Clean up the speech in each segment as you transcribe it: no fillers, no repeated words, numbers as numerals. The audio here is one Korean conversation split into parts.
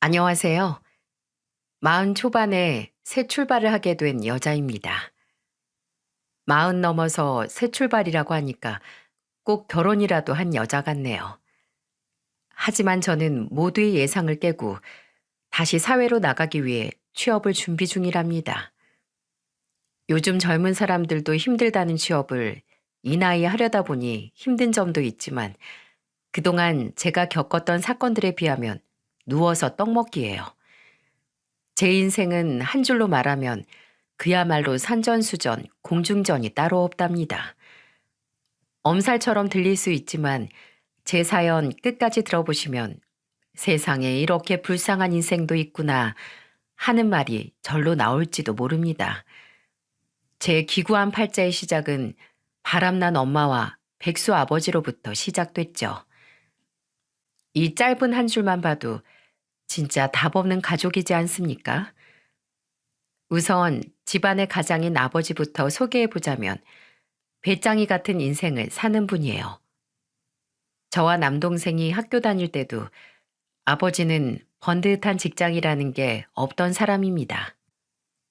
안녕하세요. 마흔 초반에 새 출발을 하게 된 여자입니다. 마흔 넘어서 새 출발이라고 하니까 꼭 결혼이라도 한 여자 같네요. 하지만 저는 모두의 예상을 깨고 다시 사회로 나가기 위해 취업을 준비 중이랍니다. 요즘 젊은 사람들도 힘들다는 취업을 이 나이에 하려다 보니 힘든 점도 있지만 그동안 제가 겪었던 사건들에 비하면 누워서 떡 먹기예요. 제 인생은 한 줄로 말하면 그야말로 산전수전, 공중전이 따로 없답니다. 엄살처럼 들릴 수 있지만 제 사연 끝까지 들어보시면 세상에 이렇게 불쌍한 인생도 있구나 하는 말이 절로 나올지도 모릅니다. 제 기구한 팔자의 시작은 바람난 엄마와 백수 아버지로부터 시작됐죠. 이 짧은 한 줄만 봐도 진짜 답 없는 가족이지 않습니까? 우선 집안의 가장인 아버지부터 소개해보자면 배짱이 같은 인생을 사는 분이에요. 저와 남동생이 학교 다닐 때도 아버지는 번듯한 직장이라는 게 없던 사람입니다.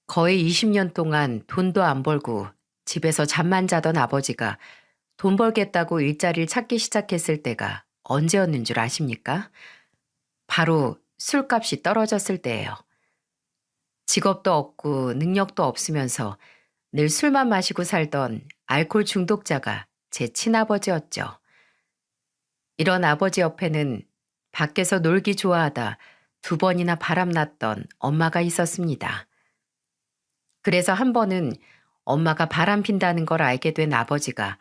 거의 20년 동안 돈도 안 벌고 집에서 잠만 자던 아버지가 돈 벌겠다고 일자리를 찾기 시작했을 때가 언제였는 줄 아십니까? 바로 술값이 떨어졌을 때예요. 직업도 없고 능력도 없으면서 늘 술만 마시고 살던 알코올 중독자가 제 친아버지였죠. 이런 아버지 옆에는 밖에서 놀기 좋아하다 2번이나 바람났던 엄마가 있었습니다. 그래서 한 번은 엄마가 바람 핀다는 걸 알게 된 아버지가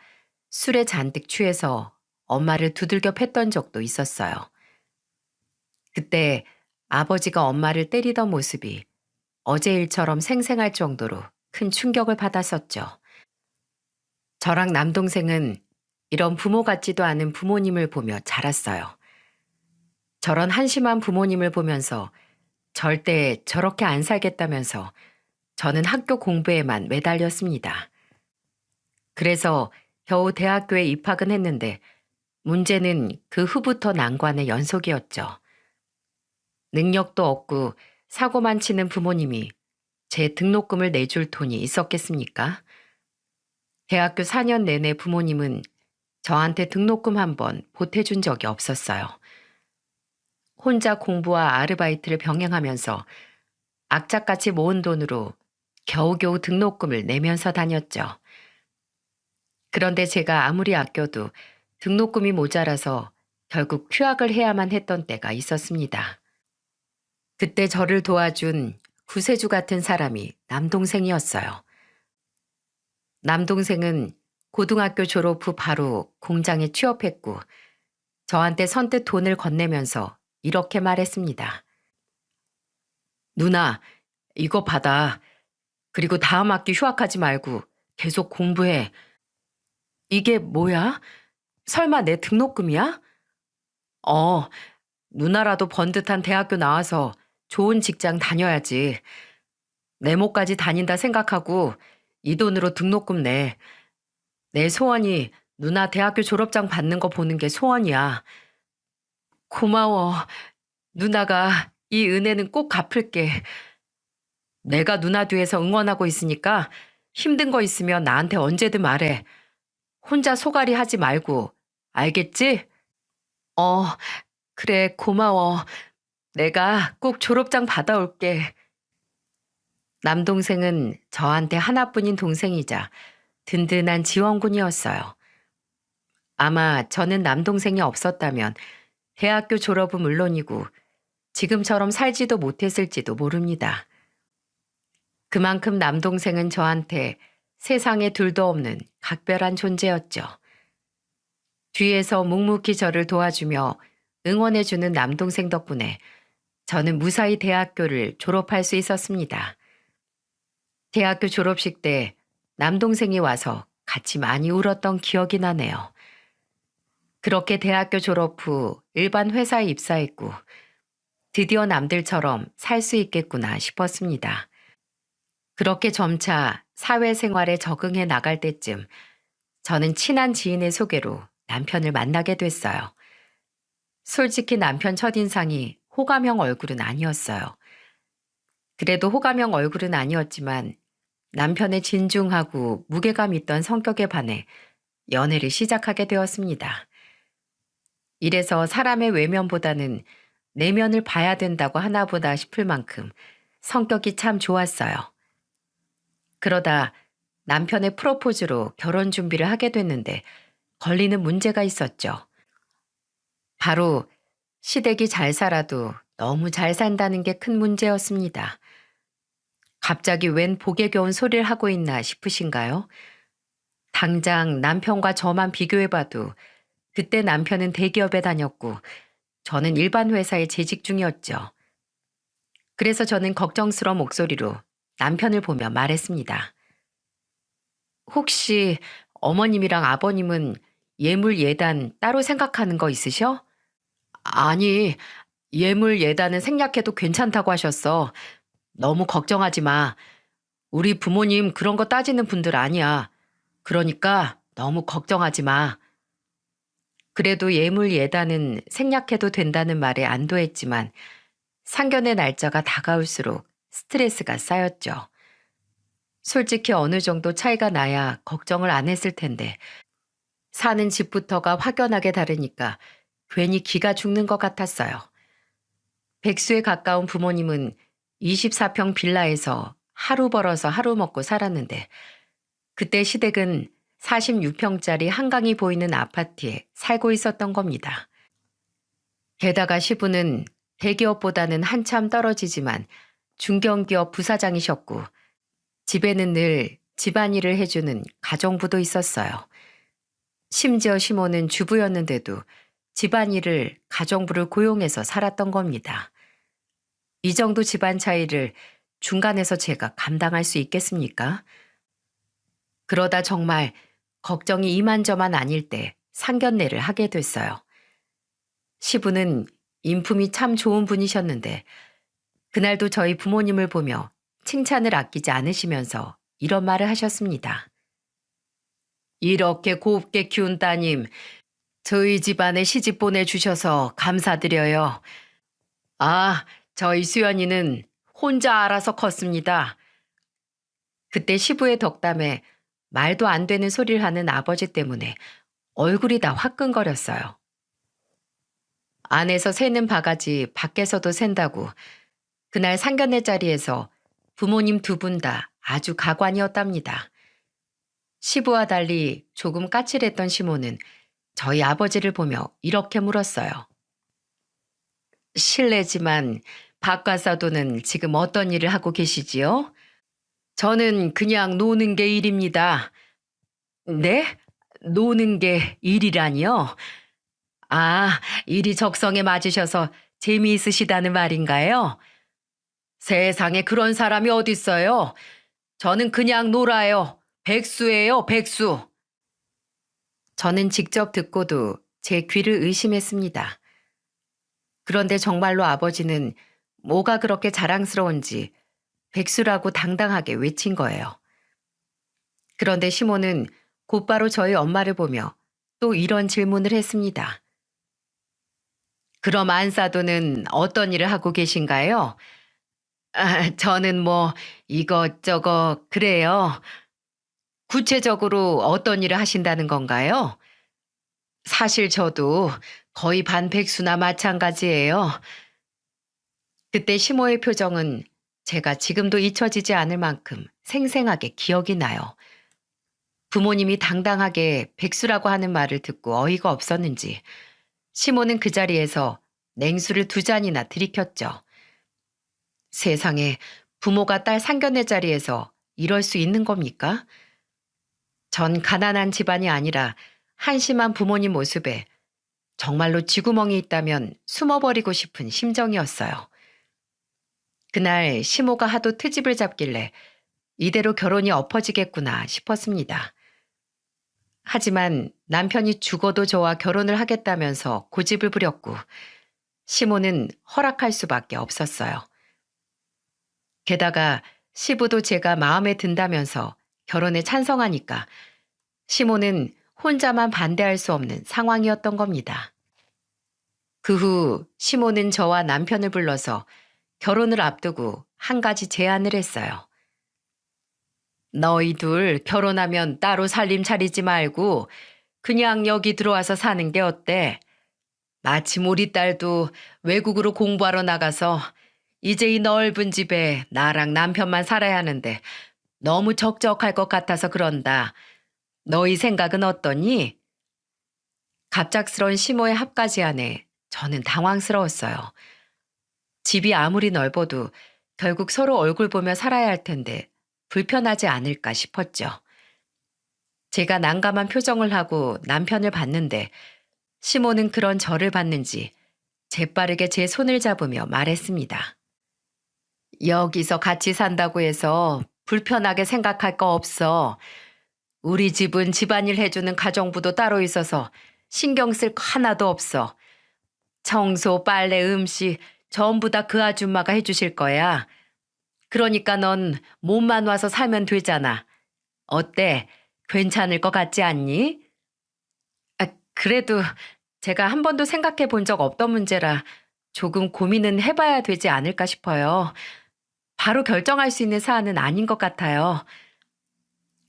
술에 잔뜩 취해서 엄마를 두들겨 팼던 적도 있었어요. 그때 아버지가 엄마를 때리던 모습이 어제 일처럼 생생할 정도로 큰 충격을 받았었죠. 저랑 남동생은 이런 부모 같지도 않은 부모님을 보며 자랐어요. 저런 한심한 부모님을 보면서 절대 저렇게 안 살겠다면서 저는 학교 공부에만 매달렸습니다. 그래서 겨우 대학교에 입학은 했는데 문제는 그 후부터 난관의 연속이었죠. 능력도 없고 사고만 치는 부모님이 제 등록금을 내줄 돈이 있었겠습니까? 대학교 4년 내내 부모님은 저한테 등록금 한 번 보태준 적이 없었어요. 혼자 공부와 아르바이트를 병행하면서 악착같이 모은 돈으로 겨우겨우 등록금을 내면서 다녔죠. 그런데 제가 아무리 아껴도 등록금이 모자라서 결국 휴학을 해야만 했던 때가 있었습니다. 그때 저를 도와준 구세주 같은 사람이 남동생이었어요. 남동생은 고등학교 졸업 후 바로 공장에 취업했고 저한테 선뜻 돈을 건네면서 이렇게 말했습니다. 누나, 이거 받아. 그리고 다음 학기 휴학하지 말고 계속 공부해. 이게 뭐야? 설마 내 등록금이야? 어, 누나라도 번듯한 대학교 나와서 좋은 직장 다녀야지. 내 목까지 다닌다 생각하고 이 돈으로 등록금 내. 내 소원이 누나 대학교 졸업장 받는 거 보는 게 소원이야. 고마워. 누나가 이 은혜는 꼭 갚을게. 내가 누나 뒤에서 응원하고 있으니까 힘든 거 있으면 나한테 언제든 말해. 혼자 소갈이 하지 말고. 알겠지? 어, 그래, 고마워. 내가 꼭 졸업장 받아올게. 남동생은 저한테 하나뿐인 동생이자 든든한 지원군이었어요. 아마 저는 남동생이 없었다면 대학교 졸업은 물론이고 지금처럼 살지도 못했을지도 모릅니다. 그만큼 남동생은 저한테 세상에 둘도 없는 각별한 존재였죠. 뒤에서 묵묵히 저를 도와주며 응원해주는 남동생 덕분에 저는 무사히 대학교를 졸업할 수 있었습니다. 대학교 졸업식 때 남동생이 와서 같이 많이 울었던 기억이 나네요. 그렇게 대학교 졸업 후 일반 회사에 입사했고 드디어 남들처럼 살 수 있겠구나 싶었습니다. 그렇게 점차 사회생활에 적응해 나갈 때쯤 저는 친한 지인의 소개로 남편을 만나게 됐어요. 솔직히 남편 첫인상이 호감형 얼굴은 아니었어요. 그래도 호감형 얼굴은 아니었지만 남편의 진중하고 무게감 있던 성격에 반해 연애를 시작하게 되었습니다. 이래서 사람의 외면보다는 내면을 봐야 된다고 하나 보다 싶을 만큼 성격이 참 좋았어요. 그러다 남편의 프로포즈로 결혼 준비를 하게 됐는데 걸리는 문제가 있었죠. 바로 시댁이 잘 살아도 너무 잘 산다는 게 큰 문제였습니다. 갑자기 웬 복에 겨운 소리를 하고 있나 싶으신가요? 당장 남편과 저만 비교해봐도 그때 남편은 대기업에 다녔고 저는 일반 회사에 재직 중이었죠. 그래서 저는 걱정스러운 목소리로 남편을 보며 말했습니다. 혹시 어머님이랑 아버님은 예물 예단 따로 생각하는 거 있으셔? 아니, 예물 예단은 생략해도 괜찮다고 하셨어. 너무 걱정하지 마. 우리 부모님 그런 거 따지는 분들 아니야. 그러니까 너무 걱정하지 마. 그래도 예물 예단은 생략해도 된다는 말에 안도했지만 상견례 날짜가 다가올수록 스트레스가 쌓였죠. 솔직히 어느 정도 차이가 나야 걱정을 안 했을 텐데 사는 집부터가 확연하게 다르니까 괜히 기가 죽는 것 같았어요. 백수에 가까운 부모님은 24평 빌라에서 하루 벌어서 하루 먹고 살았는데 그때 시댁은 46평짜리 한강이 보이는 아파트에 살고 있었던 겁니다. 게다가 시부는 대기업보다는 한참 떨어지지만 중견기업 부사장이셨고 집에는 늘 집안일을 해주는 가정부도 있었어요. 심지어 시모는 주부였는데도 집안일을 가정부를 고용해서 살았던 겁니다. 이 정도 집안 차이를 중간에서 제가 감당할 수 있겠습니까? 그러다 정말 걱정이 이만저만 아닐 때 상견례를 하게 됐어요. 시부는 인품이 참 좋은 분이셨는데 그날도 저희 부모님을 보며 칭찬을 아끼지 않으시면서 이런 말을 하셨습니다. 이렇게 곱게 키운 따님, 저희 집안에 시집 보내주셔서 감사드려요. 아, 저희 수연이는 혼자 알아서 컸습니다. 그때 시부의 덕담에 말도 안 되는 소리를 하는 아버지 때문에 얼굴이 다 화끈거렸어요. 안에서 새는 바가지 밖에서도 샌다고 그날 상견례 자리에서 부모님 두 분 다 아주 가관이었답니다. 시부와 달리 조금 까칠했던 시모는 저희 아버지를 보며 이렇게 물었어요. 실례지만 박과사도는 지금 어떤 일을 하고 계시지요? 저는 그냥 노는 게 일입니다. 네? 노는 게 일이라니요? 아, 일이 적성에 맞으셔서 재미있으시다는 말인가요? 세상에 그런 사람이 어딨어요? 저는 그냥 놀아요. 백수예요, 백수. 저는 직접 듣고도 제 귀를 의심했습니다. 그런데 정말로 아버지는 뭐가 그렇게 자랑스러운지 백수라고 당당하게 외친 거예요. 그런데 시모는 곧바로 저희 엄마를 보며 또 이런 질문을 했습니다. 그럼 안사도는 어떤 일을 하고 계신가요? 아, 저는 뭐 이것저것 그래요. 구체적으로 어떤 일을 하신다는 건가요? 사실 저도 거의 반백수나 마찬가지예요. 그때 시모의 표정은 제가 지금도 잊혀지지 않을 만큼 생생하게 기억이 나요. 부모님이 당당하게 백수라고 하는 말을 듣고 어이가 없었는지 시모는 그 자리에서 냉수를 두 잔이나 들이켰죠. 세상에 부모가 딸 상견례 자리에서 이럴 수 있는 겁니까? 전 가난한 집안이 아니라 한심한 부모님 모습에 정말로 쥐구멍이 있다면 숨어버리고 싶은 심정이었어요. 그날 시모가 하도 트집을 잡길래 이대로 결혼이 엎어지겠구나 싶었습니다. 하지만 남편이 죽어도 저와 결혼을 하겠다면서 고집을 부렸고 시모는 허락할 수밖에 없었어요. 게다가 시부도 제가 마음에 든다면서 결혼에 찬성하니까 시모는 혼자만 반대할 수 없는 상황이었던 겁니다. 그 후 시모는 저와 남편을 불러서 결혼을 앞두고 한 가지 제안을 했어요. 너희 둘 결혼하면 따로 살림 차리지 말고 그냥 여기 들어와서 사는 게 어때? 마침 우리 딸도 외국으로 공부하러 나가서 이제 이 넓은 집에 나랑 남편만 살아야 하는데 너무 적적할 것 같아서 그런다. 너희 생각은 어떠니? 갑작스런 시모의 합가 제안에 저는 당황스러웠어요. 집이 아무리 넓어도 결국 서로 얼굴 보며 살아야 할 텐데 불편하지 않을까 싶었죠. 제가 난감한 표정을 하고 남편을 봤는데 시모는 그런 저를 봤는지 재빠르게 제 손을 잡으며 말했습니다. 여기서 같이 산다고 해서 불편하게 생각할 거 없어. 우리 집은 집안일 해주는 가정부도 따로 있어서 신경 쓸 거 하나도 없어. 청소, 빨래, 음식 전부 다 그 아줌마가 해주실 거야. 그러니까 넌 몸만 와서 살면 되잖아. 어때? 괜찮을 것 같지 않니? 그래도 제가 한 번도 생각해 본 적 없던 문제라 조금 고민은 해봐야 되지 않을까 싶어요. 바로 결정할 수 있는 사안은 아닌 것 같아요.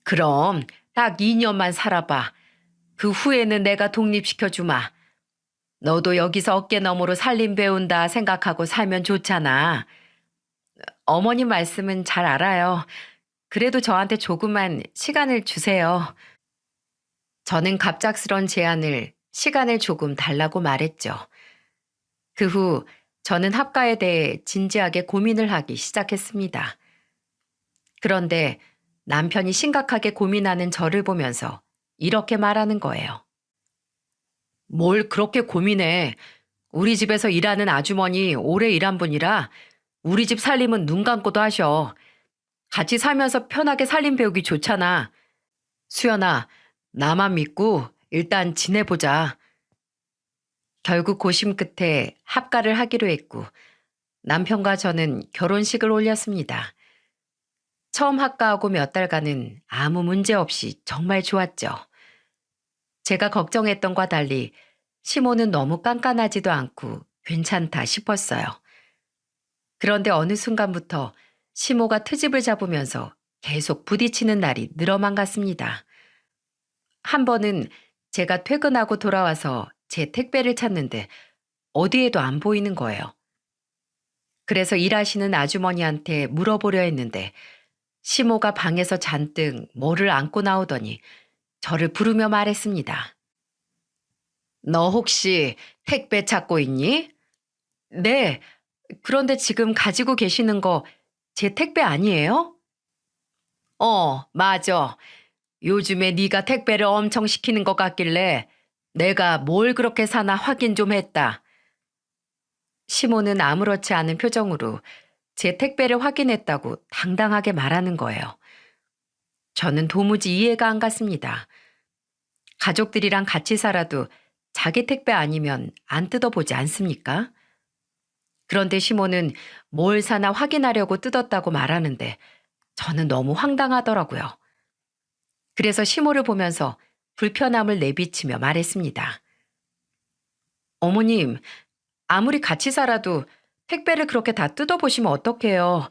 그럼 딱 2년만 살아봐. 그 후에는 내가 독립시켜 주마. 너도 여기서 어깨너머로 살림 배운다 생각하고 살면 좋잖아. 어머님 말씀은 잘 알아요. 그래도 저한테 조금만 시간을 주세요. 저는 갑작스런 제안을 시간을 조금 달라고 말했죠. 그 후 저는 합가에 대해 진지하게 고민을 하기 시작했습니다. 그런데 남편이 심각하게 고민하는 저를 보면서 이렇게 말하는 거예요. 뭘 그렇게 고민해. 우리 집에서 일하는 아주머니 오래 일한 분이라 우리 집 살림은 눈 감고도 하셔. 같이 살면서 편하게 살림 배우기 좋잖아. 수연아, 나만 믿고 일단 지내보자. 결국 고심 끝에 합가를 하기로 했고 남편과 저는 결혼식을 올렸습니다. 처음 합가하고 몇 달간은 아무 문제 없이 정말 좋았죠. 제가 걱정했던과 달리 시모는 너무 깐깐하지도 않고 괜찮다 싶었어요. 그런데 어느 순간부터 시모가 트집을 잡으면서 계속 부딪히는 날이 늘어만 갔습니다. 한 번은 제가 퇴근하고 돌아와서 제 택배를 찾는데 어디에도 안 보이는 거예요. 그래서 일하시는 아주머니한테 물어보려 했는데 시모가 방에서 잔뜩 뭐를 안고 나오더니 저를 부르며 말했습니다. 너 혹시 택배 찾고 있니? 네. 그런데 지금 가지고 계시는 거 제 택배 아니에요? 맞아. 요즘에 네가 택배를 엄청 시키는 것 같길래 내가 뭘 그렇게 사나 확인 좀 했다. 시모는 아무렇지 않은 표정으로 제 택배를 확인했다고 당당하게 말하는 거예요. 저는 도무지 이해가 안 갔습니다. 가족들이랑 같이 살아도 자기 택배 아니면 안 뜯어보지 않습니까? 그런데 시모는 뭘 사나 확인하려고 뜯었다고 말하는데 저는 너무 황당하더라고요. 그래서 시모를 보면서 불편함을 내비치며 말했습니다. 어머님, 아무리 같이 살아도 택배를 그렇게 다 뜯어보시면 어떡해요.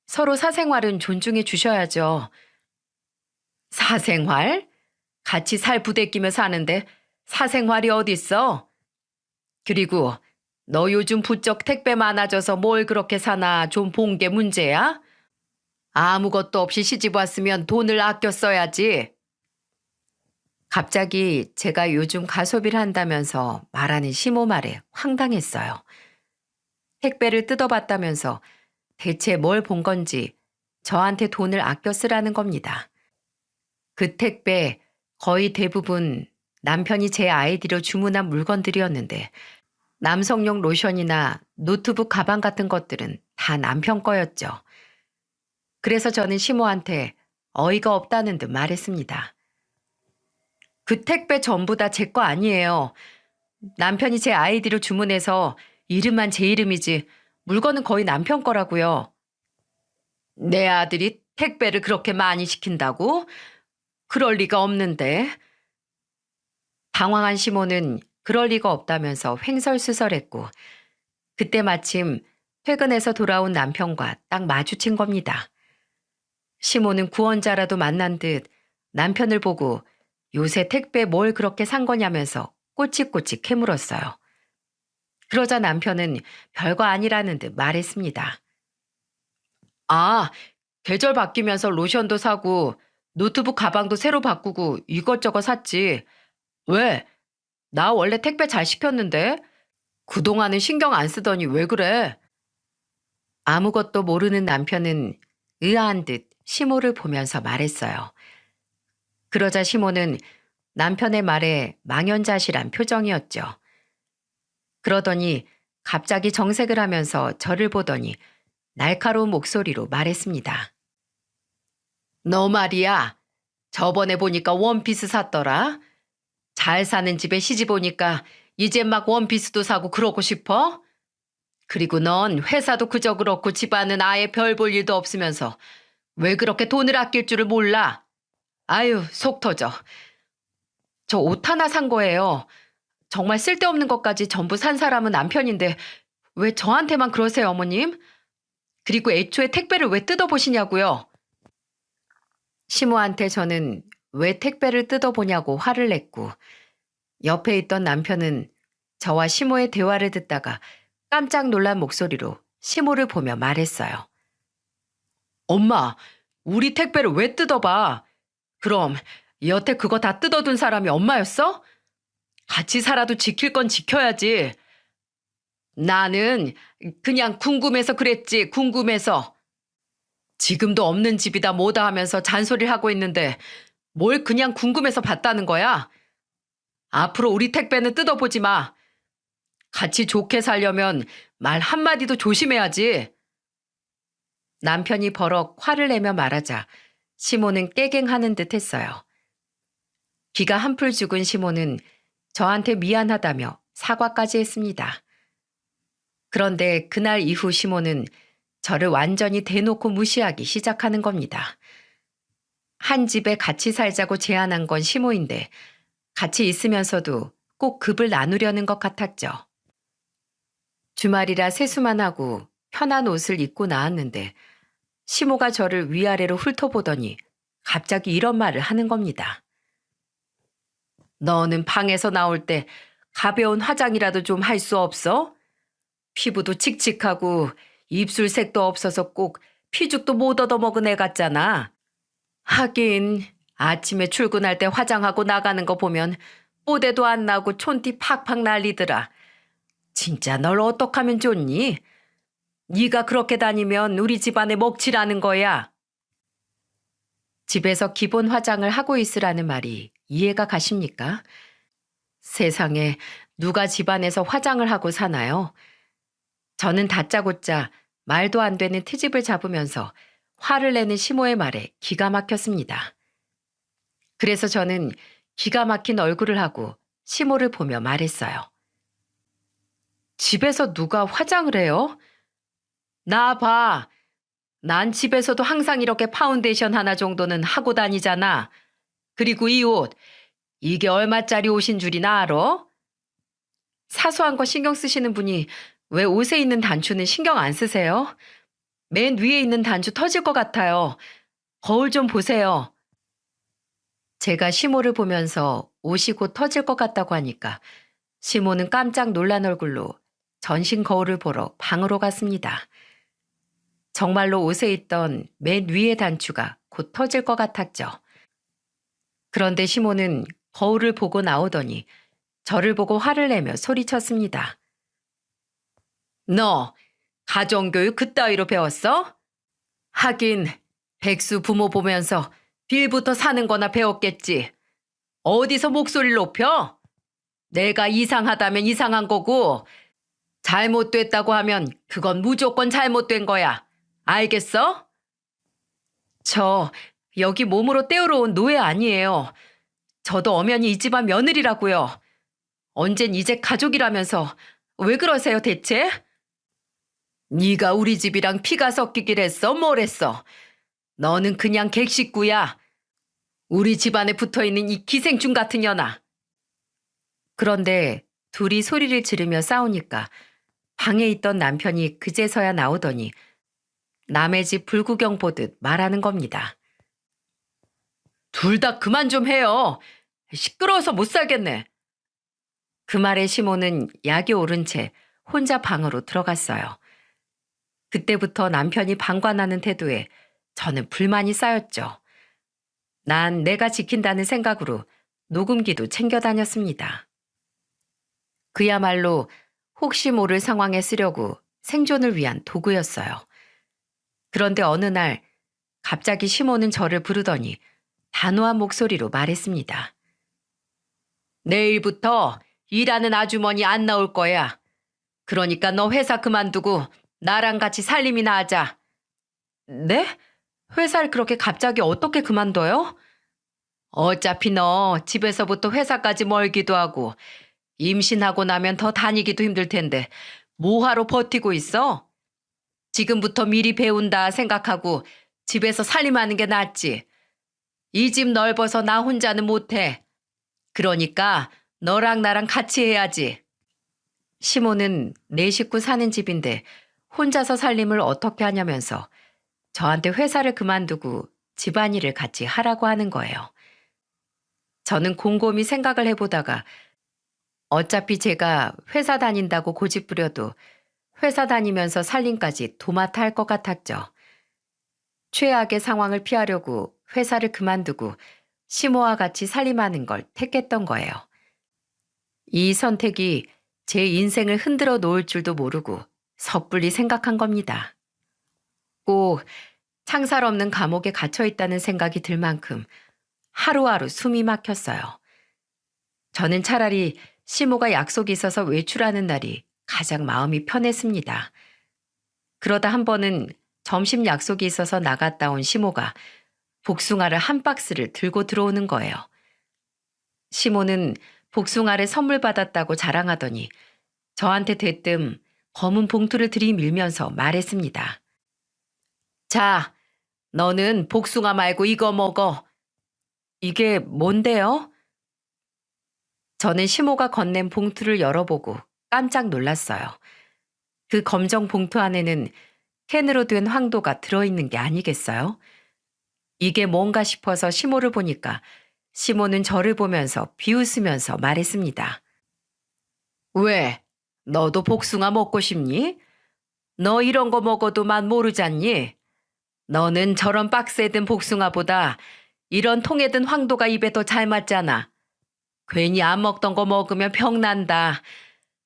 서로 사생활은 존중해 주셔야죠. 사생활? 같이 살 부대끼며 사는데 사생활이 어딨어? 그리고 너 요즘 부쩍 택배 많아져서 뭘 그렇게 사나 좀 본 게 문제야? 아무것도 없이 시집 왔으면 돈을 아껴 써야지. 갑자기 제가 요즘 가소비를 한다면서 말하는 시모 말에 황당했어요. 택배를 뜯어봤다면서 대체 뭘 본 건지 저한테 돈을 아껴 쓰라는 겁니다. 그 택배 거의 대부분 남편이 제 아이디로 주문한 물건들이었는데 남성용 로션이나 노트북 가방 같은 것들은 다 남편 거였죠. 그래서 저는 시모한테 어이가 없다는 듯 말했습니다. 그 택배 전부 다 제 거 아니에요. 남편이 제 아이디로 주문해서 이름만 제 이름이지 물건은 거의 남편 거라고요. 내 아들이 택배를 그렇게 많이 시킨다고? 그럴 리가 없는데. 당황한 시모는 그럴 리가 없다면서 횡설수설했고 그때 마침 퇴근해서 돌아온 남편과 딱 마주친 겁니다. 시모는 구원자라도 만난 듯 남편을 보고 요새 택배 뭘 그렇게 산 거냐면서 꼬치꼬치 캐물었어요. 그러자 남편은 별거 아니라는 듯 말했습니다. 아, 계절 바뀌면서 로션도 사고 노트북 가방도 새로 바꾸고 이것저것 샀지. 왜? 나 원래 택배 잘 시켰는데? 그동안은 신경 안 쓰더니 왜 그래? 아무것도 모르는 남편은 의아한 듯 시모를 보면서 말했어요. 그러자 시모는 남편의 말에 망연자실한 표정이었죠. 그러더니 갑자기 정색을 하면서 저를 보더니 날카로운 목소리로 말했습니다. 너 말이야. 저번에 보니까 원피스 샀더라. 잘 사는 집에 시집 오니까 이제 막 원피스도 사고 그러고 싶어? 그리고 넌 회사도 그저 그렇고 집안은 아예 별 볼 일도 없으면서 왜 그렇게 돈을 아낄 줄을 몰라? 아유, 속 터져. 저 옷 하나 산 거예요. 정말 쓸데없는 것까지 전부 산 사람은 남편인데 왜 저한테만 그러세요, 어머님? 그리고 애초에 택배를 왜 뜯어보시냐고요? 시모한테 저는 왜 택배를 뜯어보냐고 화를 냈고 옆에 있던 남편은 저와 시모의 대화를 듣다가 깜짝 놀란 목소리로 시모를 보며 말했어요. 엄마, 우리 택배를 왜 뜯어봐? 그럼 여태 그거 다 뜯어둔 사람이 엄마였어? 같이 살아도 지킬 건 지켜야지. 나는 그냥 궁금해서 그랬지, 궁금해서. 지금도 없는 집이다 뭐다 하면서 잔소리를 하고 있는데 뭘 그냥 궁금해서 봤다는 거야? 앞으로 우리 택배는 뜯어보지 마. 같이 좋게 살려면 말 한마디도 조심해야지. 남편이 버럭 화를 내며 말하자 시모는 깨갱하는 듯 했어요. 기가 한풀 죽은 시모는 저한테 미안하다며 사과까지 했습니다. 그런데 그날 이후 시모는 저를 완전히 대놓고 무시하기 시작하는 겁니다. 한 집에 같이 살자고 제안한 건 시모인데 같이 있으면서도 꼭 급을 나누려는 것 같았죠. 주말이라 세수만 하고 편한 옷을 입고 나왔는데 시모가 저를 위아래로 훑어보더니 갑자기 이런 말을 하는 겁니다. 너는 방에서 나올 때 가벼운 화장이라도 좀 할 수 없어? 피부도 칙칙하고 입술색도 없어서 꼭 피죽도 못 얻어먹은 애 같잖아. 하긴 아침에 출근할 때 화장하고 나가는 거 보면 뽀대도 안 나고 촌티 팍팍 날리더라. 진짜 널 어떡하면 좋니? 네가 그렇게 다니면 우리 집안에 먹칠하는 거야. 집에서 기본 화장을 하고 있으라는 말이 이해가 가십니까? 세상에 누가 집안에서 화장을 하고 사나요? 저는 다짜고짜 말도 안 되는 트집을 잡으면서 화를 내는 시모의 말에 기가 막혔습니다. 그래서 저는 기가 막힌 얼굴을 하고 시모를 보며 말했어요. 집에서 누가 화장을 해요? 나 봐. 난 집에서도 항상 이렇게 파운데이션 하나 정도는 하고 다니잖아. 그리고 이 옷, 이게 얼마짜리 옷인 줄이나 알아? 사소한 거 신경 쓰시는 분이 왜 옷에 있는 단추는 신경 안 쓰세요? 맨 위에 있는 단추 터질 것 같아요. 거울 좀 보세요. 제가 시모를 보면서 옷이 곧 터질 것 같다고 하니까 시모는 깜짝 놀란 얼굴로 전신 거울을 보러 방으로 갔습니다. 정말로 옷에 있던 맨 위의 단추가 곧 터질 것 같았죠. 그런데 시모는 거울을 보고 나오더니 저를 보고 화를 내며 소리쳤습니다. 너 가정교육 그따위로 배웠어? 하긴 백수 부모 보면서 빌부터 사는 거나 배웠겠지. 어디서 목소리를 높여? 내가 이상하다면 이상한 거고 잘못됐다고 하면 그건 무조건 잘못된 거야. 알겠어? 저 여기 몸으로 때우러 온 노예 아니에요. 저도 엄연히 이 집안 며느리라고요. 언젠 이제 가족이라면서 왜 그러세요 대체? 네가 우리 집이랑 피가 섞이길 했어? 뭘 했어? 너는 그냥 객식구야. 우리 집안에 붙어있는 이 기생충 같은 년아. 그런데 둘이 소리를 지르며 싸우니까 방에 있던 남편이 그제서야 나오더니 남의 집 불구경 보듯 말하는 겁니다. 둘 다 그만 좀 해요. 시끄러워서 못 살겠네. 그 말에 시모는 약이 오른 채 혼자 방으로 들어갔어요. 그때부터 남편이 방관하는 태도에 저는 불만이 쌓였죠. 난 내가 지킨다는 생각으로 녹음기도 챙겨 다녔습니다. 그야말로 혹시 모를 상황에 쓰려고 생존을 위한 도구였어요. 그런데 어느 날 갑자기 시모는 저를 부르더니 단호한 목소리로 말했습니다. 내일부터 일하는 아주머니 안 나올 거야. 그러니까 너 회사 그만두고 나랑 같이 살림이나 하자. 네? 회사를 그렇게 갑자기 어떻게 그만둬요? 어차피 너 집에서부터 회사까지 멀기도 하고 임신하고 나면 더 다니기도 힘들 텐데 뭐하러 버티고 있어? 지금부터 미리 배운다 생각하고 집에서 살림하는 게 낫지. 이 집 넓어서 나 혼자는 못해. 그러니까 너랑 나랑 같이 해야지. 시모는 네 식구 사는 집인데 혼자서 살림을 어떻게 하냐면서 저한테 회사를 그만두고 집안일을 같이 하라고 하는 거예요. 저는 곰곰이 생각을 해보다가 어차피 제가 회사 다닌다고 고집부려도 회사 다니면서 살림까지 도맡아 할 것 같았죠. 최악의 상황을 피하려고 회사를 그만두고 시모와 같이 살림하는 걸 택했던 거예요. 이 선택이 제 인생을 흔들어 놓을 줄도 모르고 섣불리 생각한 겁니다. 꼭 창살 없는 감옥에 갇혀 있다는 생각이 들 만큼 하루하루 숨이 막혔어요. 저는 차라리 시모가 약속이 있어서 외출하는 날이 가장 마음이 편했습니다. 그러다 한 번은 점심 약속이 있어서 나갔다 온 시모가 복숭아를 한 박스를 들고 들어오는 거예요. 시모는 복숭아를 선물 받았다고 자랑하더니 저한테 대뜸 검은 봉투를 들이밀면서 말했습니다. 자, 너는 복숭아 말고 이거 먹어. 이게 뭔데요? 저는 시모가 건넨 봉투를 열어보고 깜짝 놀랐어요. 그 검정 봉투 안에는 캔으로 된 황도가 들어있는 게 아니겠어요? 이게 뭔가 싶어서 시모를 보니까 시모는 저를 보면서 비웃으면서 말했습니다. 왜? 너도 복숭아 먹고 싶니? 너 이런 거 먹어도 맛 모르잖니? 너는 저런 박스에 든 복숭아보다 이런 통에 든 황도가 입에 더 잘 맞잖아. 괜히 안 먹던 거 먹으면 병 난다.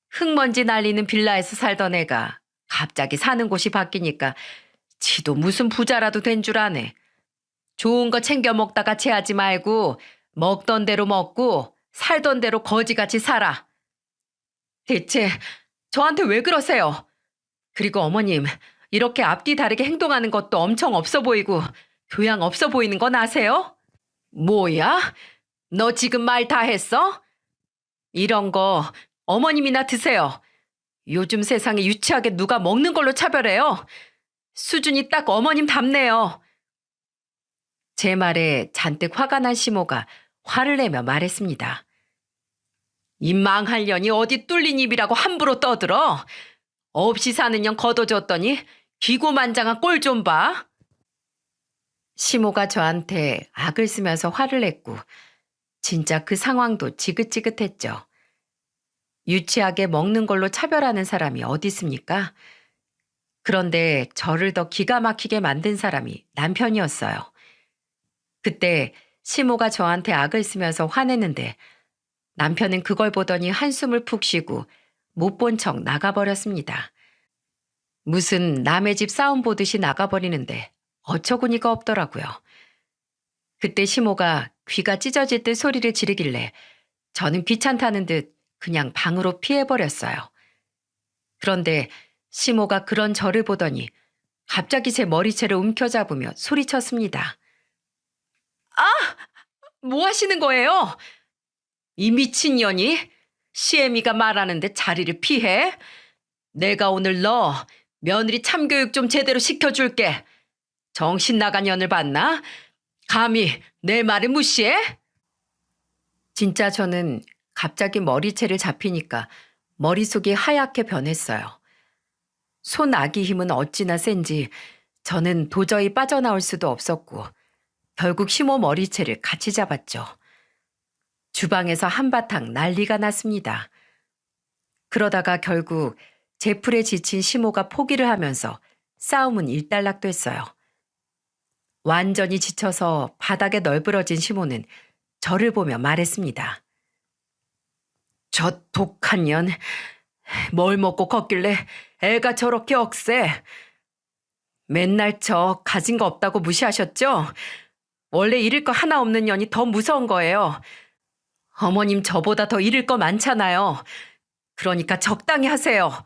흙먼지 날리는 빌라에서 살던 애가 갑자기 사는 곳이 바뀌니까 지도 무슨 부자라도 된 줄 아네. 좋은 거 챙겨 먹다가 체하지 말고 먹던 대로 먹고 살던 대로 거지같이 살아. 대체 저한테 왜 그러세요? 그리고 어머님, 이렇게 앞뒤 다르게 행동하는 것도 엄청 없어 보이고 교양 없어 보이는 건 아세요? 뭐야? 너 지금 말 다 했어? 이런 거 어머님이나 드세요. 요즘 세상에 유치하게 누가 먹는 걸로 차별해요. 수준이 딱 어머님 답네요. 제 말에 잔뜩 화가 난 시모가 화를 내며 말했습니다. 이 망할 년이 어디 뚫린 입이라고 함부로 떠들어. 없이 사는 년 걷어줬더니 기고만장한 꼴 좀 봐. 시모가 저한테 악을 쓰면서 화를 냈고 진짜 그 상황도 지긋지긋했죠. 유치하게 먹는 걸로 차별하는 사람이 어디 있습니까? 그런데 저를 더 기가 막히게 만든 사람이 남편이었어요. 그때 시모가 저한테 악을 쓰면서 화내는데 남편은 그걸 보더니 한숨을 푹 쉬고 못 본 척 나가버렸습니다. 무슨 남의 집 싸움 보듯이 나가버리는데 어처구니가 없더라고요. 그때 시모가 귀가 찢어질 듯 소리를 지르길래 저는 귀찮다는 듯 그냥 방으로 피해버렸어요. 그런데 시모가 그런 저를 보더니 갑자기 제 머리채를 움켜잡으며 소리쳤습니다. 아! 뭐 하시는 거예요? 이 미친년이? 시애미가 말하는데 자리를 피해? 내가 오늘 너 며느리 참교육 좀 제대로 시켜줄게. 정신 나간 년을 봤나? 감히 내 말을 무시해? 진짜 저는 갑자기 머리채를 잡히니까 머릿속이 하얗게 변했어요. 손 아기 힘은 어찌나 센지 저는 도저히 빠져나올 수도 없었고 결국 시모 머리채를 같이 잡았죠. 주방에서 한바탕 난리가 났습니다. 그러다가 결국 제풀에 지친 시모가 포기를 하면서 싸움은 일단락됐어요. 완전히 지쳐서 바닥에 널브러진 시모는 저를 보며 말했습니다. 저 독한 년, 뭘 먹고 걷길래 애가 저렇게 억세. 맨날 저 가진 거 없다고 무시하셨죠? 원래 잃을 거 하나 없는 년이 더 무서운 거예요. 어머님 저보다 더 잃을 거 많잖아요. 그러니까 적당히 하세요.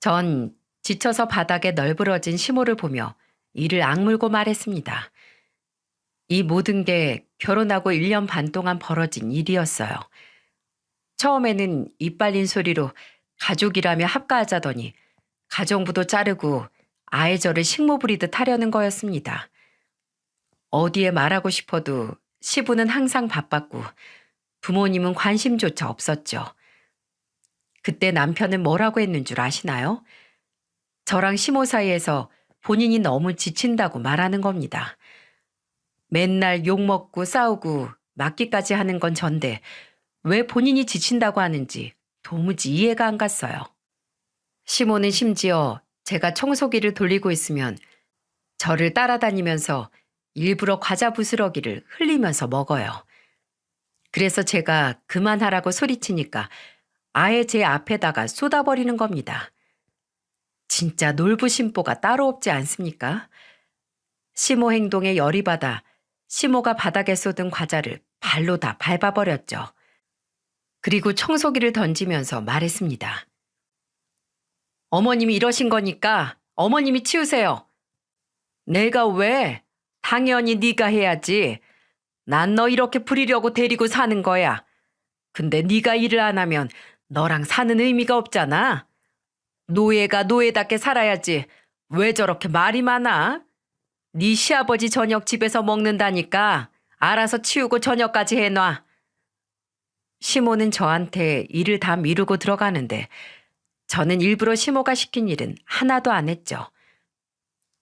전 지쳐서 바닥에 널브러진 시모를 보며 이를 악물고 말했습니다. 이 모든 게 결혼하고 1년 반 동안 벌어진 일이었어요. 처음에는 이빨린 소리로 가족이라며 합가하자더니 가정부도 자르고 아예 저를 식모 부리듯 하려는 거였습니다. 어디에 말하고 싶어도 시부는 항상 바빴고 부모님은 관심조차 없었죠. 그때 남편은 뭐라고 했는 줄 아시나요? 저랑 시모 사이에서 본인이 너무 지친다고 말하는 겁니다. 맨날 욕먹고 싸우고 맞기까지 하는 건 전데 왜 본인이 지친다고 하는지 도무지 이해가 안 갔어요. 시모는 심지어 제가 청소기를 돌리고 있으면 저를 따라다니면서 일부러 과자 부스러기를 흘리면서 먹어요. 그래서 제가 그만하라고 소리치니까 아예 제 앞에다가 쏟아버리는 겁니다. 진짜 놀부심보가 따로 없지 않습니까? 시모 행동에 열이 받아 시모가 바닥에 쏟은 과자를 발로 다 밟아버렸죠. 그리고 청소기를 던지면서 말했습니다. 어머님이 이러신 거니까 어머님이 치우세요. 내가 왜? 당연히 네가 해야지. 난 너 이렇게 부리려고 데리고 사는 거야. 근데 네가 일을 안 하면 너랑 사는 의미가 없잖아. 노예가 노예답게 살아야지. 왜 저렇게 말이 많아? 네 시아버지 저녁 집에서 먹는다니까 알아서 치우고 저녁까지 해놔. 시모는 저한테 일을 다 미루고 들어가는데 저는 일부러 시모가 시킨 일은 하나도 안 했죠.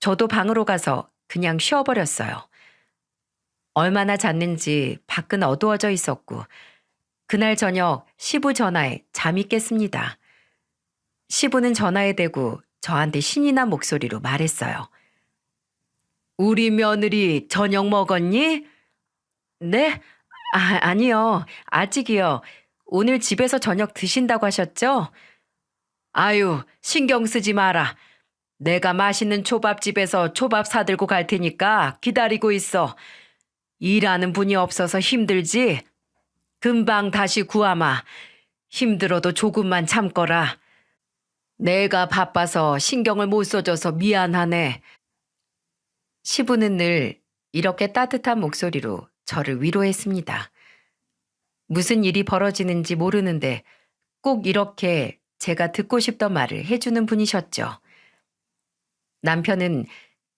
저도 방으로 가서 그냥 쉬어버렸어요. 얼마나 잤는지 밖은 어두워져 있었고 그날 저녁 시부 전화에 잠이 깼습니다. 시부는 전화에 대고 저한테 신이 난 목소리로 말했어요. 우리 며느리 저녁 먹었니? 네? 아니요. 아직이요. 오늘 집에서 저녁 드신다고 하셨죠? 아유, 신경 쓰지 마라. 내가 맛있는 초밥집에서 초밥 사들고 갈 테니까 기다리고 있어. 일하는 분이 없어서 힘들지? 금방 다시 구하마. 힘들어도 조금만 참거라. 내가 바빠서 신경을 못 써줘서 미안하네. 시부는 늘 이렇게 따뜻한 목소리로 저를 위로했습니다. 무슨 일이 벌어지는지 모르는데 꼭 이렇게 제가 듣고 싶던 말을 해주는 분이셨죠. 남편은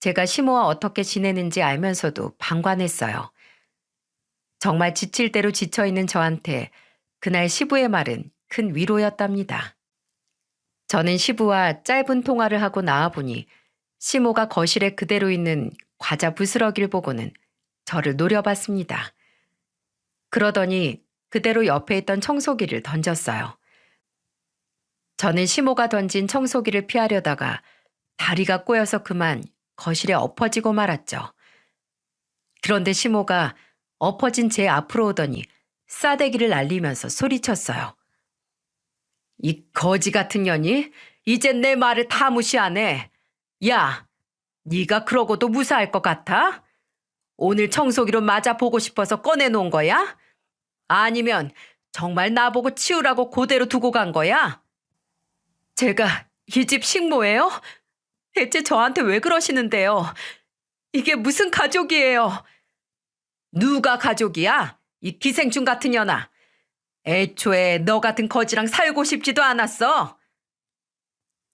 제가 시모와 어떻게 지내는지 알면서도 방관했어요. 정말 지칠 대로 지쳐있는 저한테 그날 시부의 말은 큰 위로였답니다. 저는 시부와 짧은 통화를 하고 나와보니 시모가 거실에 그대로 있는 과자 부스러기를 보고는 저를 노려봤습니다. 그러더니 그대로 옆에 있던 청소기를 던졌어요. 저는 시모가 던진 청소기를 피하려다가 다리가 꼬여서 그만 거실에 엎어지고 말았죠. 그런데 시모가 엎어진 제 앞으로 오더니 싸대기를 날리면서 소리쳤어요. 이 거지 같은 년이 이젠 내 말을 다 무시하네. 야, 네가 그러고도 무사할 것 같아? 오늘 청소기로 맞아 보고 싶어서 꺼내놓은 거야? 아니면 정말 나보고 치우라고 그대로 두고 간 거야? 제가 이 집 식모예요? 대체 저한테 왜 그러시는데요? 이게 무슨 가족이에요? 누가 가족이야? 이 기생충 같은 년아. 애초에 너 같은 거지랑 살고 싶지도 않았어.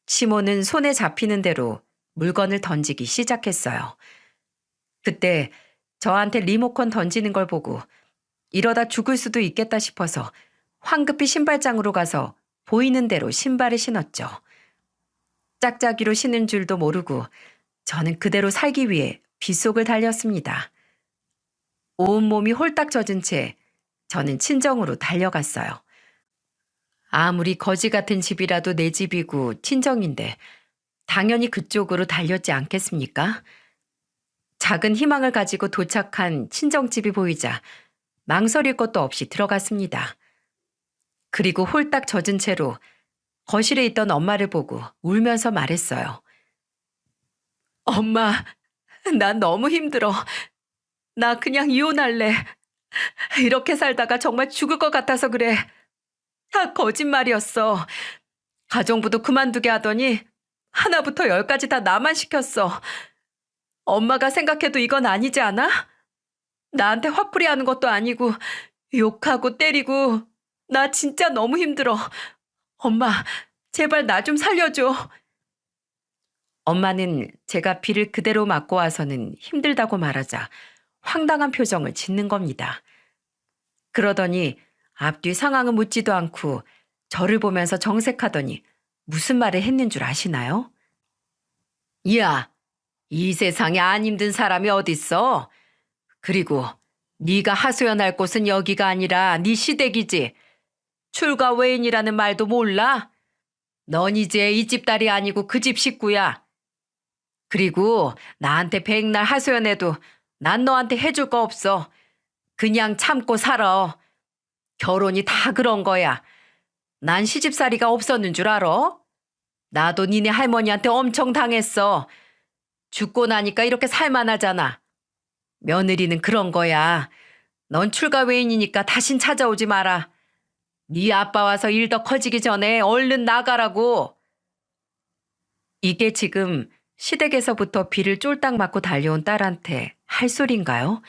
시모는 손에 잡히는 대로 물건을 던지기 시작했어요. 그때 저한테 리모컨 던지는 걸 보고 이러다 죽을 수도 있겠다 싶어서 황급히 신발장으로 가서 보이는 대로 신발을 신었죠. 짝짝이로 신은 줄도 모르고 저는 그대로 살기 위해 빗속을 달렸습니다. 온몸이 홀딱 젖은 채 저는 친정으로 달려갔어요. 아무리 거지 같은 집이라도 내 집이고 친정인데 당연히 그쪽으로 달렸지 않겠습니까? 작은 희망을 가지고 도착한 친정집이 보이자 망설일 것도 없이 들어갔습니다. 그리고 홀딱 젖은 채로 거실에 있던 엄마를 보고 울면서 말했어요. 엄마, 난 너무 힘들어. 나 그냥 이혼할래. 이렇게 살다가 정말 죽을 것 같아서 그래. 다 거짓말이었어. 가정부도 그만두게 하더니 하나부터 열까지 다 나만 시켰어. 엄마가 생각해도 이건 아니지 않아? 나한테 화풀이 하는 것도 아니고 욕하고 때리고 나 진짜 너무 힘들어. 엄마, 제발 나 좀 살려줘. 엄마는 제가 비를 그대로 맞고 와서는 힘들다고 말하자 황당한 표정을 짓는 겁니다. 그러더니 앞뒤 상황을 묻지도 않고 저를 보면서 정색하더니 무슨 말을 했는 줄 아시나요? 야, 이 세상에 안 힘든 사람이 어딨어? 그리고 네가 하소연할 곳은 여기가 아니라 네 시댁이지. 출가 외인이라는 말도 몰라? 넌 이제 이 집 딸이 아니고 그 집 식구야. 그리고 나한테 백날 하소연해도 난 너한테 해줄 거 없어. 그냥 참고 살아. 결혼이 다 그런 거야. 난 시집살이가 없었는 줄 알아? 나도 니네 할머니한테 엄청 당했어. 죽고 나니까 이렇게 살만하잖아. 며느리는 그런 거야. 넌 출가 외인이니까 다신 찾아오지 마라. 네 아빠 와서 일 더 커지기 전에 얼른 나가라고. 이게 지금 시댁에서부터 비를 쫄딱 맞고 달려온 딸한테 할 소린가요?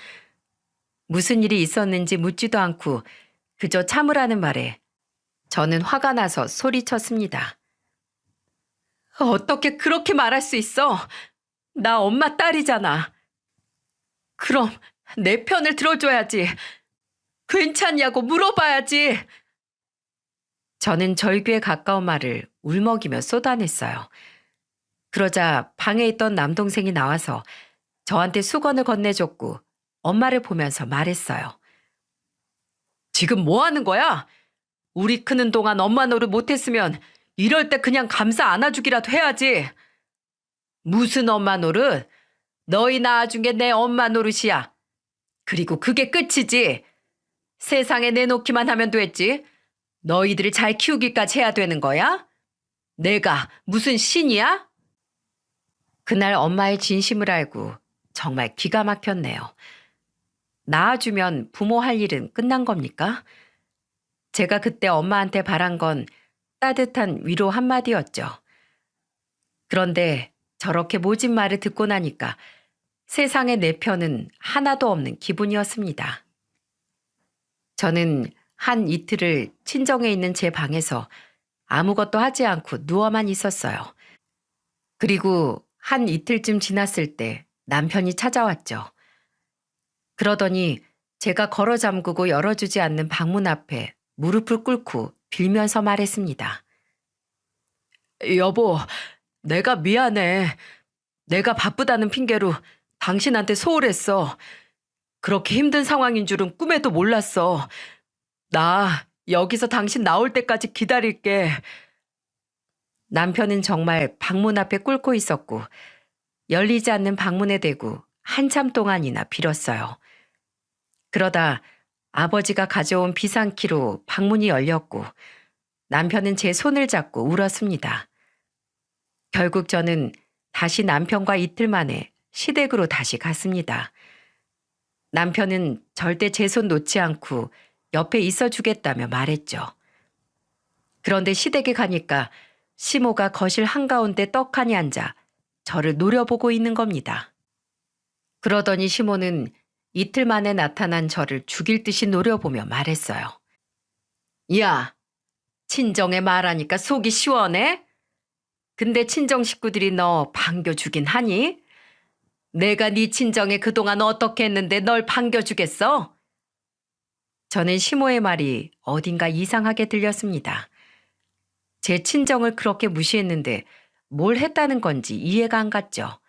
무슨 일이 있었는지 묻지도 않고 그저 참으라는 말에 저는 화가 나서 소리쳤습니다. 어떻게 그렇게 말할 수 있어? 나 엄마 딸이잖아. 그럼 내 편을 들어줘야지. 괜찮냐고 물어봐야지. 저는 절규에 가까운 말을 울먹이며 쏟아냈어요. 그러자 방에 있던 남동생이 나와서 저한테 수건을 건네줬고 엄마를 보면서 말했어요. 지금 뭐 하는 거야? 우리 크는 동안 엄마 노릇 못했으면 이럴 때 그냥 감싸 안아주기라도 해야지. 무슨 엄마 노릇? 너희 낳아준 게 내 엄마 노릇이야. 그리고 그게 끝이지. 세상에 내놓기만 하면 됐지. 너희들을 잘 키우기까지 해야 되는 거야? 내가 무슨 신이야? 그날 엄마의 진심을 알고 정말 기가 막혔네요. 낳아주면 부모 할 일은 끝난 겁니까? 제가 그때 엄마한테 바란 건 따뜻한 위로 한마디였죠. 그런데 저렇게 모진 말을 듣고 나니까 세상에 내 편은 하나도 없는 기분이었습니다. 저는 한 이틀을 친정에 있는 제 방에서 아무것도 하지 않고 누워만 있었어요. 그리고 한 이틀쯤 지났을 때 남편이 찾아왔죠. 그러더니 제가 걸어 잠그고 열어주지 않는 방문 앞에 무릎을 꿇고 빌면서 말했습니다. 여보, 내가 미안해. 내가 바쁘다는 핑계로 당신한테 소홀했어. 그렇게 힘든 상황인 줄은 꿈에도 몰랐어. 나 여기서 당신 나올 때까지 기다릴게. 남편은 정말 방문 앞에 꿇고 있었고 열리지 않는 방문에 대고 한참 동안이나 빌었어요. 그러다 아버지가 가져온 비상키로 방문이 열렸고 남편은 제 손을 잡고 울었습니다. 결국 저는 다시 남편과 이틀 만에 시댁으로 다시 갔습니다. 남편은 절대 제 손 놓지 않고 옆에 있어 주겠다며 말했죠. 그런데 시댁에 가니까 시모가 거실 한가운데 떡하니 앉아 저를 노려보고 있는 겁니다. 그러더니 시모는 이틀 만에 나타난 저를 죽일 듯이 노려보며 말했어요. 야, 친정에 말하니까 속이 시원해? 근데 친정 식구들이 너 반겨주긴 하니? 내가 네 친정에 그동안 어떻게 했는데 널 반겨주겠어? 저는 시모의 말이 어딘가 이상하게 들렸습니다. 제 친정을 그렇게 무시했는데 뭘 했다는 건지 이해가 안 갔죠.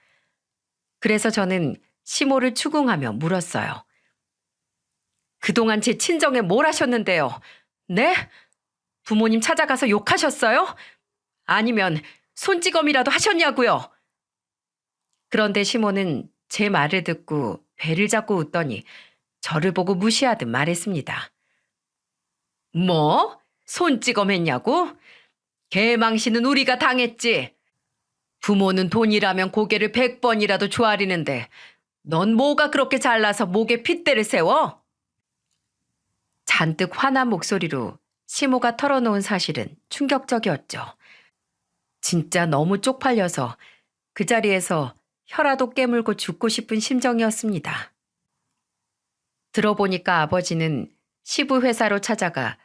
그래서 저는 시모를 추궁하며 물었어요. 그동안 제 친정에 뭘 하셨는데요? 네? 부모님 찾아가서 욕하셨어요? 아니면 손찌검이라도 하셨냐고요? 그런데 시모는 제 말을 듣고 배를 잡고 웃더니 저를 보고 무시하듯 말했습니다. 뭐? 손찌검 했냐고? 개망신은 우리가 당했지. 부모는 돈이라면 고개를 100번이라도 조아리는데 넌 뭐가 그렇게 잘나서 목에 핏대를 세워? 잔뜩 화난 목소리로 시모가 털어놓은 사실은 충격적이었죠. 진짜 너무 쪽팔려서 그 자리에서 혀라도 깨물고 죽고 싶은 심정이었습니다. 들어보니까 아버지는 시부 회사로 찾아가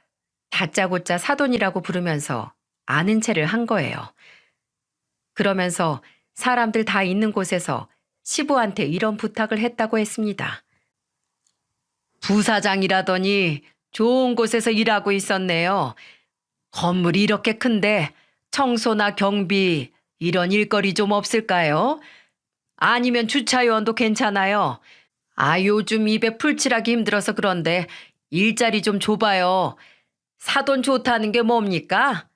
다짜고짜 사돈이라고 부르면서 아는 체를 한 거예요. 그러면서 사람들 다 있는 곳에서 시부한테 이런 부탁을 했다고 했습니다. 부사장이라더니 좋은 곳에서 일하고 있었네요. 건물이 이렇게 큰데 청소나 경비 이런 일거리 좀 없을까요? 아니면 주차요원도 괜찮아요. 아, 요즘 입에 풀칠하기 힘들어서 그런데 일자리 좀 줘봐요. 사돈 좋다는 게 뭡니까?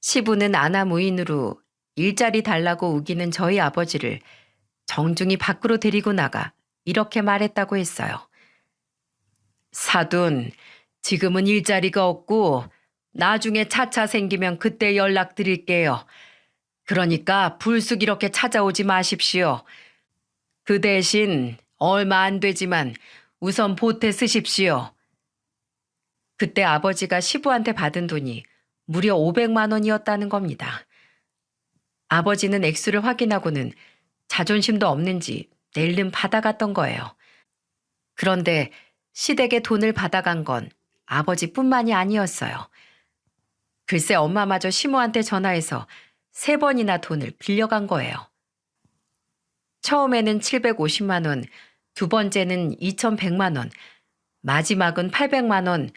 시부는 아나무인으로 일자리 달라고 우기는 저희 아버지를 정중히 밖으로 데리고 나가 이렇게 말했다고 했어요. 사돈, 지금은 일자리가 없고 나중에 차차 생기면 그때 연락드릴게요. 그러니까 불쑥 이렇게 찾아오지 마십시오. 그 대신 얼마 안 되지만 우선 보태 쓰십시오. 그때 아버지가 시부한테 받은 돈이 무려 500만 원이었다는 겁니다. 아버지는 액수를 확인하고는 자존심도 없는지 낼름 받아갔던 거예요. 그런데 시댁에 돈을 받아간 건 아버지뿐만이 아니었어요. 글쎄 엄마마저 시모한테 전화해서 3번이나 돈을 빌려간 거예요. 처음에는 750만 원, 두 번째는 2100만 원, 마지막은 800만 원,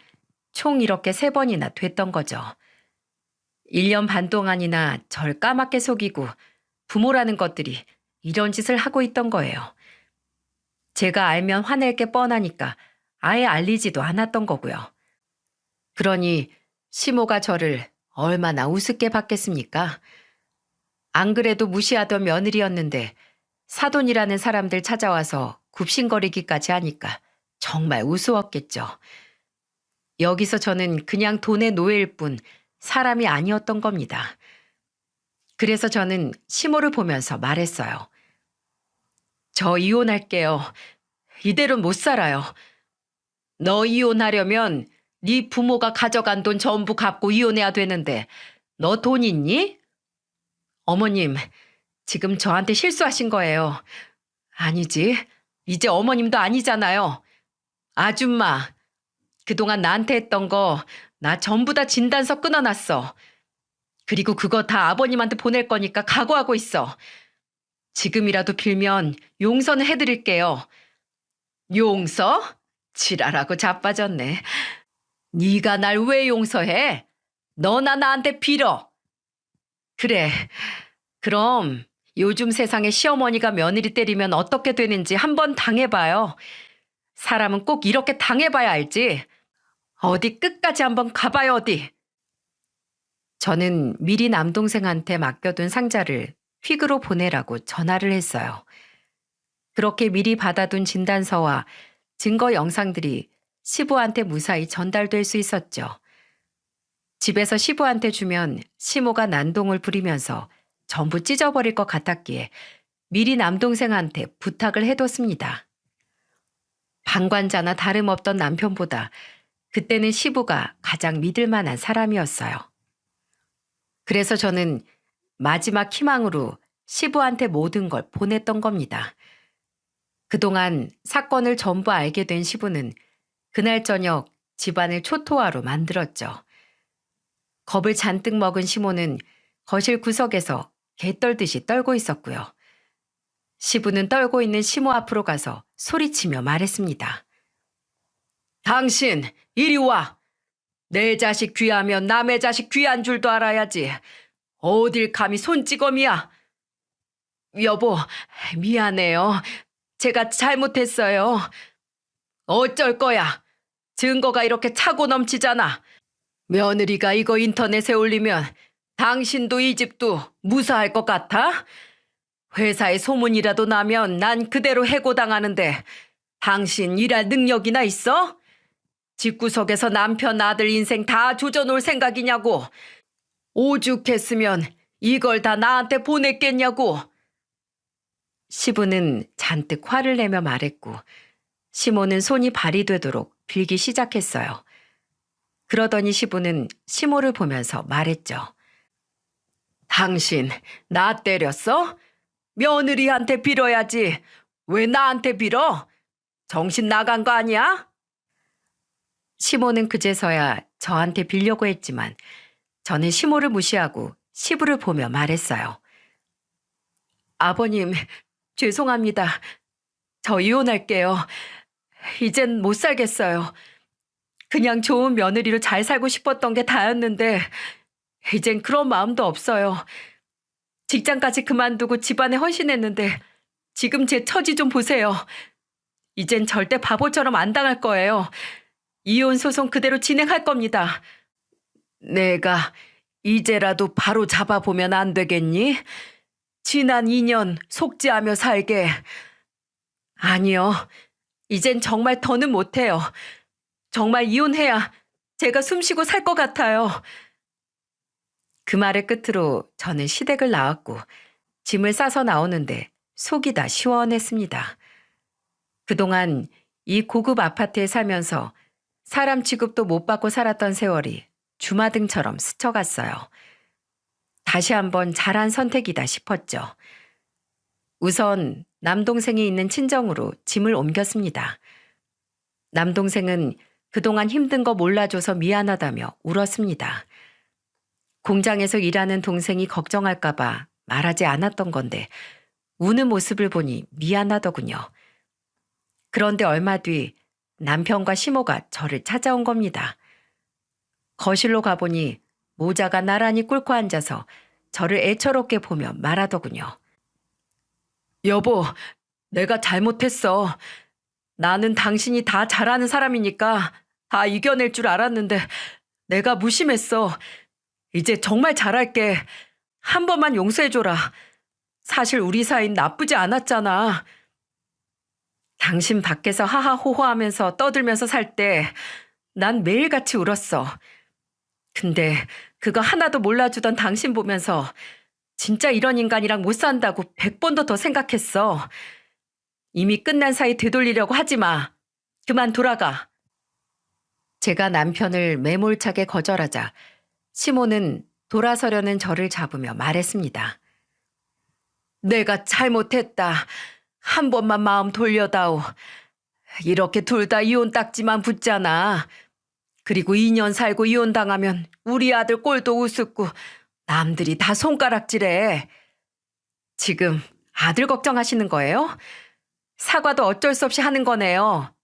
총 이렇게 3번이나 됐던 거죠. 1년 반 동안이나 절 까맣게 속이고 부모라는 것들이 이런 짓을 하고 있던 거예요. 제가 알면 화낼 게 뻔하니까 아예 알리지도 않았던 거고요. 그러니 시모가 저를 얼마나 우습게 봤겠습니까? 안 그래도 무시하던 며느리였는데 사돈이라는 사람들 찾아와서 굽신거리기까지 하니까 정말 우스웠겠죠. 여기서 저는 그냥 돈의 노예일 뿐 사람이 아니었던 겁니다. 그래서 저는 시모를 보면서 말했어요. 저 이혼할게요. 이대로 못 살아요. 너 이혼하려면 네 부모가 가져간 돈 전부 갚고 이혼해야 되는데 너 돈 있니? 어머님, 지금 저한테 실수하신 거예요. 아니지. 이제 어머님도 아니잖아요. 아줌마, 그동안 나한테 했던 거 나 전부 다 진단서 끊어놨어. 그리고 그거 다 아버님한테 보낼 거니까 각오하고 있어. 지금이라도 빌면 용서는 해드릴게요. 용서? 지랄하고 자빠졌네. 네가 날 왜 용서해? 너나 나한테 빌어. 그래. 그럼 요즘 세상에 시어머니가 며느리 때리면 어떻게 되는지 한번 당해봐요. 사람은 꼭 이렇게 당해봐야 알지. 어디 끝까지 한번 가봐요 어디. 저는 미리 남동생한테 맡겨둔 상자를 퀵으로 보내라고 전화를 했어요. 그렇게 미리 받아둔 진단서와 증거 영상들이 시부한테 무사히 전달될 수 있었죠. 집에서 시부한테 주면 시모가 난동을 부리면서 전부 찢어버릴 것 같았기에 미리 남동생한테 부탁을 해뒀습니다. 방관자나 다름없던 남편보다 그때는 시부가 가장 믿을 만한 사람이었어요. 그래서 저는 마지막 희망으로 시부한테 모든 걸 보냈던 겁니다. 그동안 사건을 전부 알게 된 시부는 그날 저녁 집안을 초토화로 만들었죠. 겁을 잔뜩 먹은 시모는 거실 구석에서 개 떨듯이 떨고 있었고요. 시부는 떨고 있는 시모 앞으로 가서 소리치며 말했습니다. 당신, 이리 와. 내 자식 귀하면 남의 자식 귀한 줄도 알아야지. 어딜 감히 손찌검이야. 여보, 미안해요. 제가 잘못했어요. 어쩔 거야. 증거가 이렇게 차고 넘치잖아. 며느리가 이거 인터넷에 올리면 당신도 이 집도 무사할 것 같아? 회사에 소문이라도 나면 난 그대로 해고당하는데 당신 일할 능력이나 있어? 집구석에서 남편 아들 인생 다 조져놓을 생각이냐고. 오죽했으면 이걸 다 나한테 보냈겠냐고. 시부는 잔뜩 화를 내며 말했고 시모는 손이 발이 되도록 빌기 시작했어요. 그러더니 시부는 시모를 보면서 말했죠. 당신 나 때렸어? 며느리한테 빌어야지. 왜 나한테 빌어? 정신 나간 거 아니야? 시모는 그제서야 저한테 빌려고 했지만 저는 시모를 무시하고 시부를 보며 말했어요. 아버님, 죄송합니다. 저 이혼할게요. 이젠 못 살겠어요. 그냥 좋은 며느리로 잘 살고 싶었던 게 다였는데 이젠 그런 마음도 없어요. 직장까지 그만두고 집안에 헌신했는데 지금 제 처지 좀 보세요. 이젠 절대 바보처럼 안 당할 거예요. 이혼 소송 그대로 진행할 겁니다. 내가 이제라도 바로 잡아보면 안 되겠니? 지난 2년 속죄하며 살게. 아니요. 이젠 정말 더는 못해요. 정말 이혼해야 제가 숨쉬고 살 것 같아요. 그 말의 끝으로 저는 시댁을 나왔고 짐을 싸서 나오는데 속이 다 시원했습니다. 그동안 이 고급 아파트에 살면서 사람 취급도 못 받고 살았던 세월이 주마등처럼 스쳐갔어요. 다시 한번 잘한 선택이다 싶었죠. 우선 남동생이 있는 친정으로 짐을 옮겼습니다. 남동생은 그동안 힘든 거 몰라줘서 미안하다며 울었습니다. 공장에서 일하는 동생이 걱정할까봐 말하지 않았던 건데 우는 모습을 보니 미안하더군요. 그런데 얼마 뒤 남편과 시모가 저를 찾아온 겁니다. 거실로 가보니 모자가 나란히 꿇고 앉아서 저를 애처롭게 보며 말하더군요. 여보, 내가 잘못했어. 나는 당신이 다 잘하는 사람이니까 다 이겨낼 줄 알았는데 내가 무심했어. 이제 정말 잘할게. 한 번만 용서해줘라. 사실 우리 사이는 나쁘지 않았잖아. 당신 밖에서 하하호호 하면서 떠들면서 살 때 난 매일같이 울었어. 근데 그거 하나도 몰라주던 당신 보면서 진짜 이런 인간이랑 못 산다고 100번도 더 생각했어. 이미 끝난 사이 되돌리려고 하지 마. 그만 돌아가. 제가 남편을 매몰차게 거절하자 시모는 돌아서려는 저를 잡으며 말했습니다. 내가 잘못했다. 한 번만 마음 돌려다오. 이렇게 둘 다 이혼 딱지만 붙잖아. 그리고 2년 살고 이혼당하면 우리 아들 꼴도 우습고 남들이 다 손가락질해. 지금 아들 걱정하시는 거예요? 사과도 어쩔 수 없이 하는 거네요.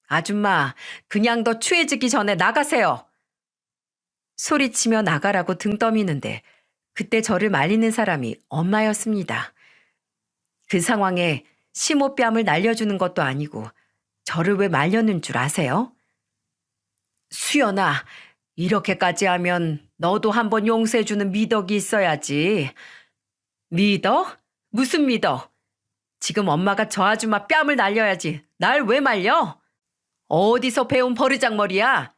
아줌마, 그냥 더 추해지기 전에 나가세요. 소리치며 나가라고 등 떠미는데 그때 저를 말리는 사람이 엄마였습니다. 그 상황에 시모뺨을 날려주는 것도 아니고 저를 왜 말려는 줄 아세요? 수연아, 이렇게까지 하면 너도 한번 용서해주는 미덕이 있어야지. 미덕? 무슨 미덕? 지금 엄마가 저 아줌마 뺨을 날려야지. 날 왜 말려? 어디서 배운 버르장머리야?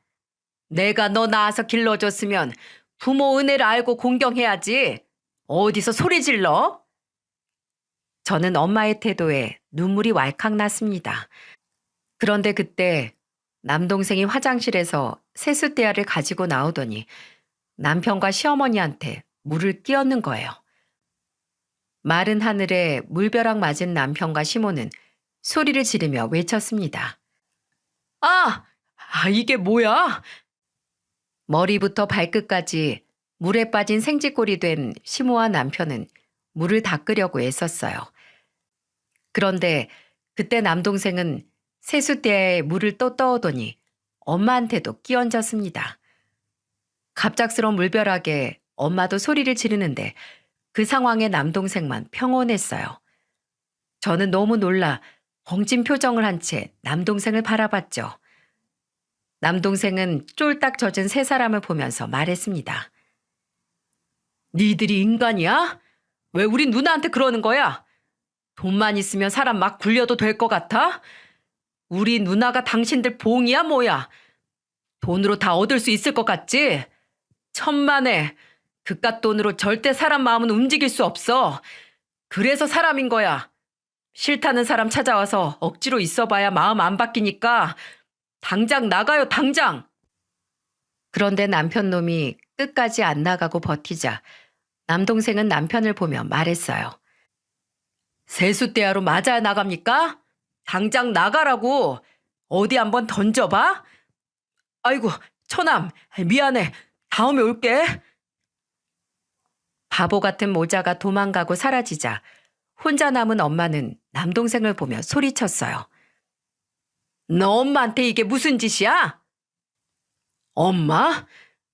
내가 너 낳아서 길러줬으면 부모 은혜를 알고 공경해야지. 어디서 소리 질러? 저는 엄마의 태도에 눈물이 왈칵 났습니다. 그런데 그때 남동생이 화장실에서 세숫대야를 가지고 나오더니 남편과 시어머니한테 물을 끼얹는 거예요. 마른 하늘에 물벼락 맞은 남편과 시모는 소리를 지르며 외쳤습니다. 이게 뭐야? 머리부터 발끝까지 물에 빠진 생쥐꼴이 된 시모와 남편은 물을 닦으려고 애썼어요. 그런데 그때 남동생은 세숫대야에 물을 또 떠오더니 엄마한테도 끼얹었습니다. 갑작스러운 물벼락에 엄마도 소리를 지르는데 그 상황에 남동생만 평온했어요. 저는 너무 놀라 벙찐 표정을 한 채 남동생을 바라봤죠. 남동생은 쫄딱 젖은 세 사람을 보면서 말했습니다. 니들이 인간이야? 왜 우리 누나한테 그러는 거야? 돈만 있으면 사람 막 굴려도 될 것 같아? 우리 누나가 당신들 봉이야 뭐야? 돈으로 다 얻을 수 있을 것 같지? 천만에 그깟 돈으로 절대 사람 마음은 움직일 수 없어. 그래서 사람인 거야. 싫다는 사람 찾아와서 억지로 있어봐야 마음 안 바뀌니까 당장 나가요, 당장. 그런데 남편 놈이 끝까지 안 나가고 버티자 남동생은 남편을 보며 말했어요. 세숫대야로 맞아야 나갑니까? 당장 나가라고. 어디 한번 던져봐. 아이고, 처남, 미안해. 다음에 올게. 바보 같은 모자가 도망가고 사라지자 혼자 남은 엄마는 남동생을 보며 소리쳤어요. 너 엄마한테 이게 무슨 짓이야? 엄마?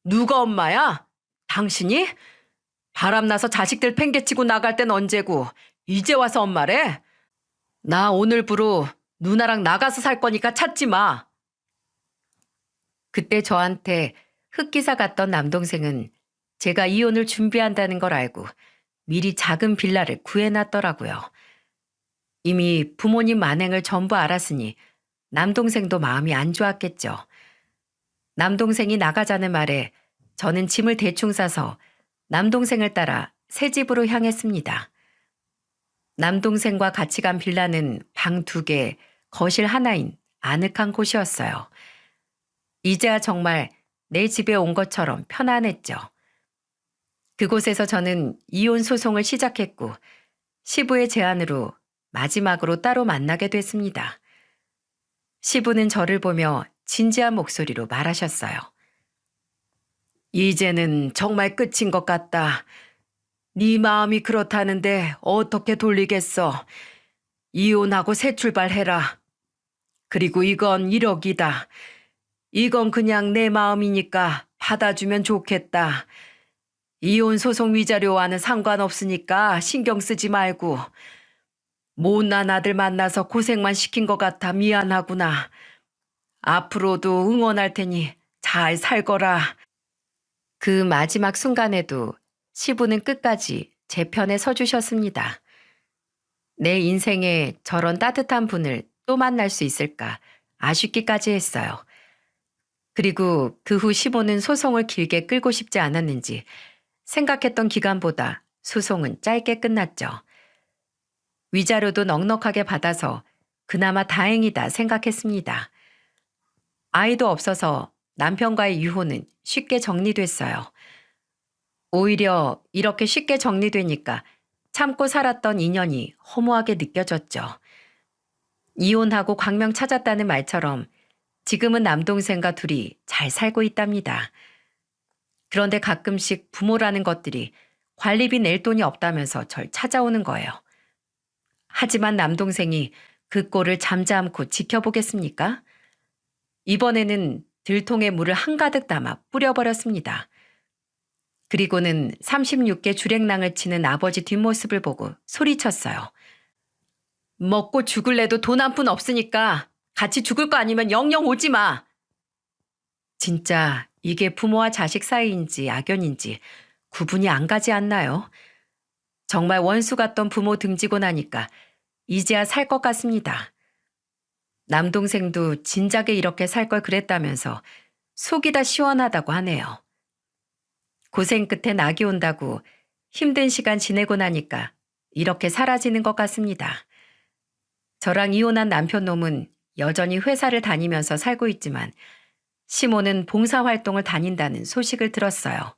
누가 엄마야? 당신이? 바람나서 자식들 팽개치고 나갈 땐 언제고 이제 와서 엄마래? 나 오늘부로 누나랑 나가서 살 거니까 찾지 마. 그때 저한테 흑기사 갔던 남동생은 제가 이혼을 준비한다는 걸 알고 미리 작은 빌라를 구해놨더라고요. 이미 부모님 만행을 전부 알았으니 남동생도 마음이 안 좋았겠죠. 남동생이 나가자는 말에 저는 짐을 대충 싸서 남동생을 따라 새 집으로 향했습니다. 남동생과 같이 간 빌라는 방 2개, 거실 하나인 아늑한 곳이었어요. 이제야 정말 내 집에 온 것처럼 편안했죠. 그곳에서 저는 이혼 소송을 시작했고 시부의 제안으로 마지막으로 따로 만나게 됐습니다. 시부는 저를 보며 진지한 목소리로 말하셨어요. 이제는 정말 끝인 것 같다. 네 마음이 그렇다는데 어떻게 돌리겠어. 이혼하고 새 출발해라. 그리고 이건 1억이다. 이건 그냥 내 마음이니까 받아주면 좋겠다. 이혼 소송 위자료와는 상관없으니까 신경 쓰지 말고. 못난 아들 만나서 고생만 시킨 것 같아 미안하구나. 앞으로도 응원할 테니 잘 살거라. 그 마지막 순간에도 시부는 끝까지 제 편에 서주셨습니다. 내 인생에 저런 따뜻한 분을 또 만날 수 있을까 아쉽기까지 했어요. 그리고 그 후 시부는 소송을 길게 끌고 싶지 않았는지 생각했던 기간보다 소송은 짧게 끝났죠. 위자료도 넉넉하게 받아서 그나마 다행이다 생각했습니다. 아이도 없어서 남편과의 유혼은 쉽게 정리됐어요. 오히려 이렇게 쉽게 정리되니까 참고 살았던 인연이 허무하게 느껴졌죠. 이혼하고 광명 찾았다는 말처럼 지금은 남동생과 둘이 잘 살고 있답니다. 그런데 가끔씩 부모라는 것들이 관리비 낼 돈이 없다면서 절 찾아오는 거예요. 하지만 남동생이 그 꼴을 잠잠코 지켜보겠습니까? 이번에는 들통에 물을 한가득 담아 뿌려버렸습니다. 그리고는 36개 주랭랑을 치는 아버지 뒷모습을 보고 소리쳤어요. 먹고 죽을래도 돈 한 푼 없으니까 같이 죽을 거 아니면 영영 오지 마. 진짜 이게 부모와 자식 사이인지 악연인지 구분이 안 가지 않나요? 정말 원수 같던 부모 등지고 나니까 이제야 살 것 같습니다. 남동생도 진작에 이렇게 살 걸 그랬다면서 속이 다 시원하다고 하네요. 고생 끝에 낙이 온다고 힘든 시간 지내고 나니까 이렇게 사라지는 것 같습니다. 저랑 이혼한 남편 놈은 여전히 회사를 다니면서 살고 있지만 시모는 봉사활동을 다닌다는 소식을 들었어요.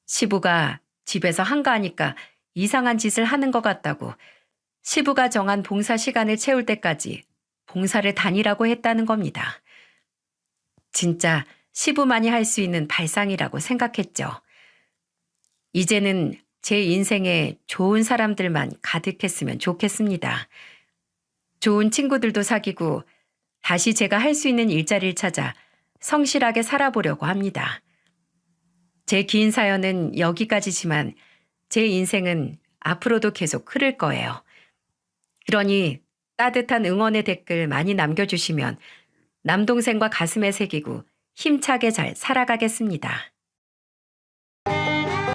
시부가 집에서 한가하니까 이상한 짓을 하는 것 같다고 시부가 정한 봉사 시간을 채울 때까지 봉사를 다니라고 했다는 겁니다. 진짜 시부만이 할 수 있는 발상이라고 생각했죠. 이제는 제 인생에 좋은 사람들만 가득했으면 좋겠습니다. 좋은 친구들도 사귀고 다시 제가 할 수 있는 일자리를 찾아 성실하게 살아보려고 합니다. 제 긴 사연은 여기까지지만 제 인생은 앞으로도 계속 흐를 거예요. 그러니 따뜻한 응원의 댓글 많이 남겨주시면 남동생과 가슴에 새기고 힘차게 잘 살아가겠습니다.